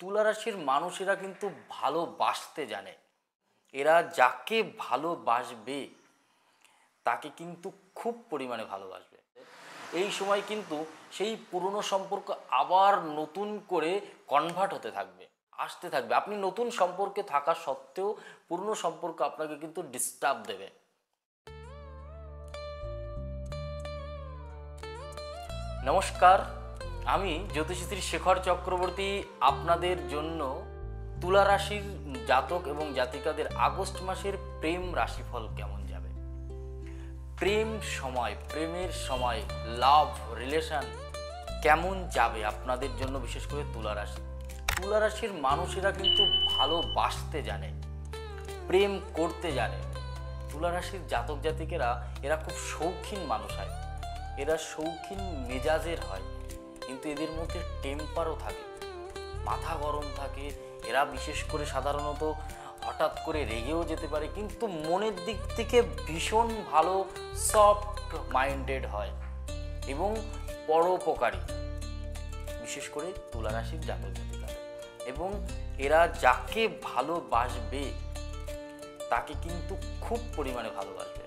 তুলা রাশির মানুষেরা কিন্তু ভালোবাসতে জানে। এরা যাকে ভালোবাসবে তাকে কিন্তু খুব পরিমাণে ভালোবাসবে। এই সময় কিন্তু সেই পুরনো সম্পর্ক আবার নতুন করে কনভার্ট হতে থাকবে, আসতে থাকবে। আপনি নতুন সম্পর্কে থাকা সত্ত্বেও পুরনো সম্পর্ক আপনাকে কিন্তু ডিস্টার্ব দেবে। নমস্কার, আমি জ্যোতিষী শেখর চক্রবর্তী আপনাদের জন্য তুলা রাশির জাতক এবং জাতিকাদের আগস্ট মাসের প্রেম রাশিফল কেমন যাবে, প্রেমের সময় লাভ রিলেশন কেমন যাবে আপনাদের জন্য, বিশেষ করে তুলা রাশির মানুষেরা কিন্তু ভালোবাসতে জানে, প্রেম করতে জানে। তুলা রাশির জাতক জাতিকেরা এরা খুব শৌখিন মানুষ হয়, এরা শৌখিন মেজাজের হয়, কিন্তু এদের মধ্যে টেম্পারও থাকে, মাথা গরম থাকে। এরা বিশেষ করে সাধারণত হঠাৎ করে রেগেও যেতে পারে, কিন্তু মনের দিক থেকে ভীষণ ভালো, সফট মাইন্ডেড হয় এবং পরোপকারী, বিশেষ করে তুলা রাশির জাতক জাতিকারা। এবং এরা যাকে ভালোবাসবে তাকে কিন্তু খুব পরিমাণে ভালোবাসবে।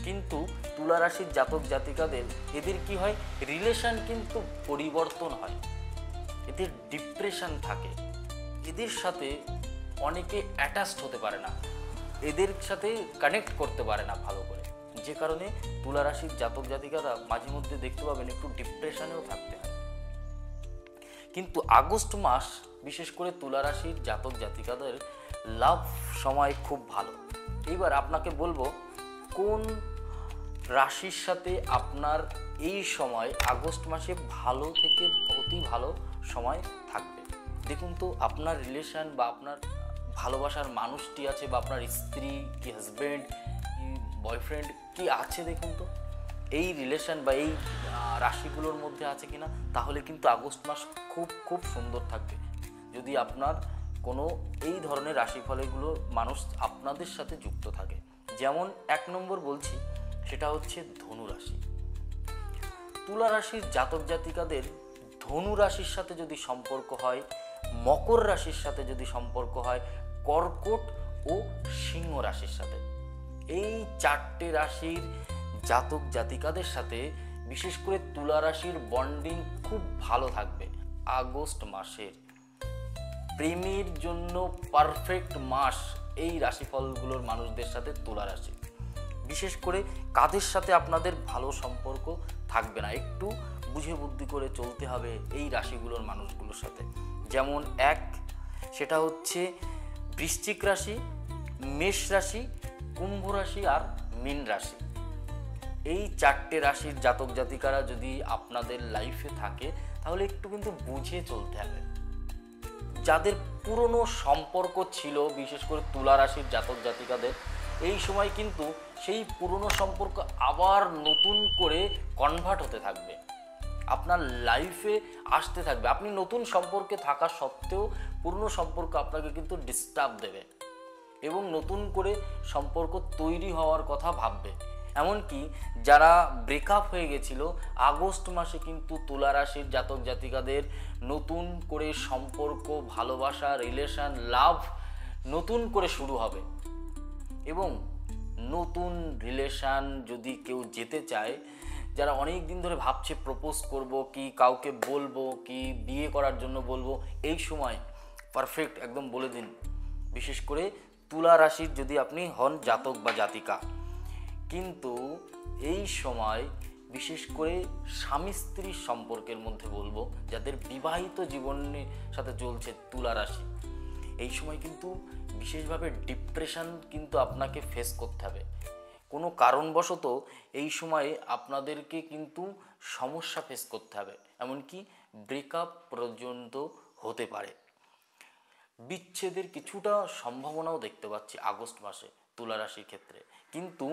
কিন্তু তুলা রাশির জাতক জাতিকাদের এদের কি হয়, রিলেশন কিন্তু পরিবর্তন হয়, এদের ডিপ্রেশন থাকে, এদের সাথে অনেকে অ্যাটাচড হতে পারে না, এদের সাথে কানেক্ট করতে পারে না ভালো করে, যে কারণে তুলা রাশির জাতক জাতিকারা মাঝে মধ্যে দেখতে পাবেন একটু ডিপ্রেশনেও থাকতে হয়। কিন্তু আগস্ট মাস বিশেষ করে তুলা রাশির জাতক জাতিকাদের লাভ সময় খুব ভালো। এইবার আপনাকে বলবো কোন রাশির সাথে আপনার এই সময় আগস্ট মাসে ভালো থেকে অতি ভালো সময় থাকবে। দেখুন তো আপনার রিলেশন বা আপনার ভালোবাসার মানুষটি আছে, বা আপনার স্ত্রী কি হাজব্যান্ড কি বয়ফ্রেন্ড কি আছে, দেখুন তো এই রিলেশন বা এই রাশিগুলোর মধ্যে আছে কিনা, তাহলে কিন্তু আগস্ট মাস খুব খুব সুন্দর থাকবে। যদি আপনার কোনো এই ধরনের রাশিফলগুলো মানুষ আপনাদের সাথে যুক্ত থাকে, যেমন 1 নম্বর বলছি, সেটা হচ্ছে ধনু রাশি। তুলা রাশির জাতক জাতিকাদের ধনু রাশির সাথে যদি সম্পর্ক হয়, মকর রাশির সাথে যদি সম্পর্ক হয়, কর্কট ও সিংহ রাশির সাথে, এই 4টে রাশির জাতক জাতিকাদের সাথে বিশেষ করে তুলা রাশির বন্ডিং খুব ভালো থাকবে। আগস্ট মাসের প্রেমের জন্য পারফেক্ট মাস এই রাশিফলগুলোর মানুষদের সাথে তুলা রাশি। বিশেষ করে কাদের সাথে আপনাদের ভালো সম্পর্ক থাকবে না, একটু বুঝে বুদ্ধি করে চলতে হবে এই রাশিগুলোর মানুষগুলোর সাথে। যেমন 1, সেটা হচ্ছে বৃশ্চিক রাশি, মেষ রাশি, কুম্ভ রাশি আর মীন রাশি। এই 4টে রাশির জাতক জাতিকারা যদি আপনাদের লাইফে থাকে তাহলে একটু কিন্তু বুঝে চলতে হবে। যাদের পুরনো সম্পর্ক ছিল বিশেষ করে তুলা রাশির জাতক জাতিকাদের, এই সময় কিন্তু সেই পুরনো সম্পর্ক আবার নতুন করে কনভার্ট হতে থাকবে, আপনার লাইফে আসতে থাকবে। আপনি নতুন সম্পর্কে থাকা সত্ত্বেও পুরনো সম্পর্ক আপনাকে কিন্তু ডিস্টার্ব দেবে এবং নতুন করে সম্পর্ক তৈরি হওয়ার কথা ভাববে। এমনকি যারা ব্রেকআপ হয়ে গেছিল, আগস্ট মাসে কিন্তু তুলা রাশির জাতক জাতিকাদের নতুন করে সম্পর্ক, ভালোবাসা, রিলেশন, লাভ নতুন করে শুরু হবে। এবং নতুন রিলেশন যদি কেউ যেতে চায়, যারা অনেক দিন ধরে ভাবছে প্রপোজ করব কি কাউকে বলবো কি বিয়ে করার জন্য বলবো, এই সময় পারফেক্ট একদম বলে দিন। বিশেষ করে তুলা রাশির যদি আপনি হন জাতক বা জাতিকা, কিন্তু এই সময় বিশেষ করে স্বামী স্ত্রীর সম্পর্কের মধ্যে বলবো, যাদের বিবাহিত জীবনের সাথে চলছে তুলা রাশি, এই সময় কিন্তু বিশেষভাবে ডিপ্রেশন কিন্তু আপনাকে ফেস করতে হবে। কোনো কারণবশত এই সময়ে আপনাদেরকে কিন্তু সমস্যা ফেস করতে হবে, এমনকি ব্রেকআপ পর্যন্ত হতে পারে। বিচ্ছেদের কিছুটা সম্ভাবনাও দেখতে পাচ্ছি আগস্ট মাসে তুলা রাশির ক্ষেত্রে। কিন্তু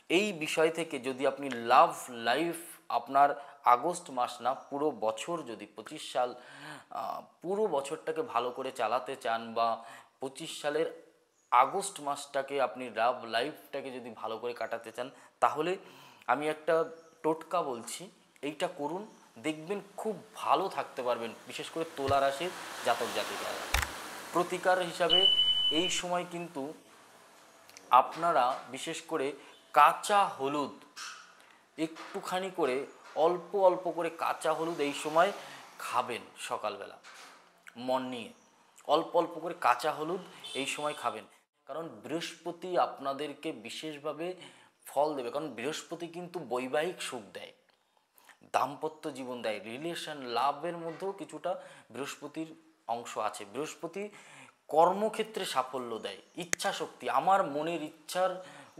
এই বিষয় থেকে যদি আপনি লাভ লাইফ আপনার আগস্ট মাস না পুরো বছর, যদি 25 সাল পুরো বছরটাকে ভালো করে চালাতে চান, বা 25 সালের আগস্ট মাসটাকে আপনি লাভ লাইফটাকে যদি ভালো করে কাটাতে চান, তাহলে আমি একটা টোটকা বলছি, এইটা করুন, দেখবেন খুব ভালো থাকতে পারবেন, বিশেষ করে তুলা রাশির জাতক জাতিকারা। প্রতিকার হিসাবে এই সময় কিন্তু আপনারা বিশেষ করে কাঁচা হলুদ একটুখানি করে অল্প অল্প করে কাঁচা হলুদ এই সময় খাবেন। সকালবেলা মর্নিংয়ে অল্প অল্প করে কাঁচা হলুদ এই সময় খাবেন, কারণ বৃহস্পতি আপনাদেরকে বিশেষভাবে ফল দেবে। কারণ বৃহস্পতি কিন্তু বৈবাহিক সুখ দেয়, দাম্পত্য জীবন দেয়, রিলেশন লাভের মধ্যেও কিছুটা বৃহস্পতির অংশ আছে। বৃহস্পতি কর্মক্ষেত্রে সাফল্য দেয়, ইচ্ছা শক্তি, আমার মনের ইচ্ছার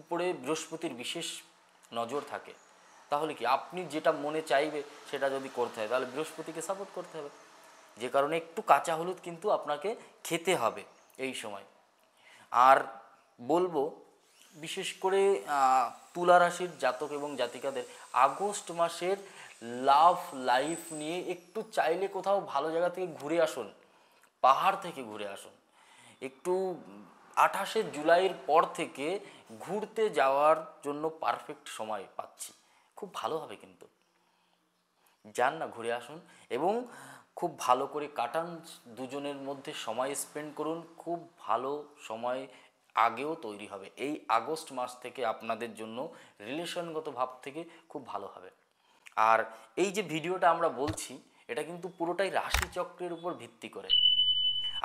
উপরে বৃহস্পতির বিশেষ নজর থাকে। তাহলে কি আপনি যেটা মনে চাইবে সেটা যদি করতে হয় তাহলে বৃহস্পতিকে সাপোর্ট করতে হবে, যে কারণে একটু কাঁচা হলুদ কিন্তু আপনাকে খেতে হবে এই সময়। আর বলবো বিশেষ করে তুলা রাশির জাতক এবং জাতিকাদের আগস্ট মাসের লাভ লাইফ নিয়ে একটু চাইলে কোথাও ভালো জায়গা থেকে ঘুরে আসুন, পাহাড় থেকে ঘুরে আসুন। একটু 28শে জুলাইয়ের পর থেকে ঘুরতে যাওয়ার জন্য পারফেক্ট সময় পাচ্ছি, খুব ভালো হবে। কিন্তু যান না, ঘুরে আসুন এবং খুব ভালো করে কাটান, দুজনের মধ্যে সময় স্পেন্ড করুন, খুব ভালো সময় আগেও তৈরি হবে। এই আগস্ট মাস থেকে আপনাদের জন্য রিলেশনগত ভাব থেকে খুব ভালো হবে। আর এই যে ভিডিওটা আমরা বলছি এটা কিন্তু পুরোটাই রাশিচক্রের উপর ভিত্তি করে।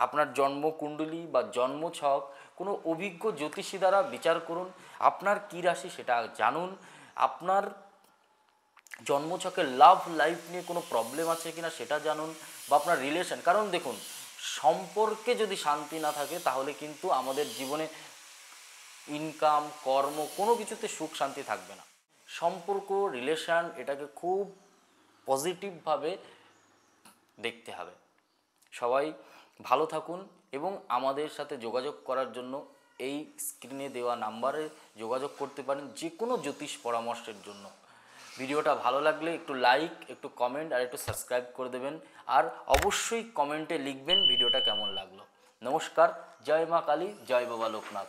আপনার জন্মকুণ্ডলী বা জন্মছক কোনো অভিজ্ঞ জ্যোতিষী দ্বারা বিচার করুন, আপনার কী রাশি সেটা জানুন, আপনার জন্মছকের লাভ লাইফ নিয়ে কোনো প্রবলেম আছে কিনা সেটা জানুন, বা আপনার রিলেশন। কারণ দেখুন, সম্পর্কে যদি শান্তি না থাকে তাহলে কিন্তু আমাদের জীবনে ইনকাম, কর্ম, কোনো কিছুতে সুখ শান্তি থাকবে না। সম্পর্ক, রিলেশন এটাকে খুব পজিটিভভাবে দেখতে হবে। সবাই ভালো থাকুন এবং আমাদের সাথে যোগাযোগ করার জন্য এই স্ক্রিনে দেওয়া নাম্বারে যোগাযোগ করতে পারেন যে কোনো জ্যোতিষ পরামর্শের জন্য। ভিডিওটা ভালো লাগলে একটু লাইক, একটু কমেন্ট আর একটু সাবস্ক্রাইব করে দেবেন। আর অবশ্যই কমেন্টে লিখবেন ভিডিওটা কেমন লাগলো। নমস্কার, জয় মা কালী, জয় বাবা লোকনাথ।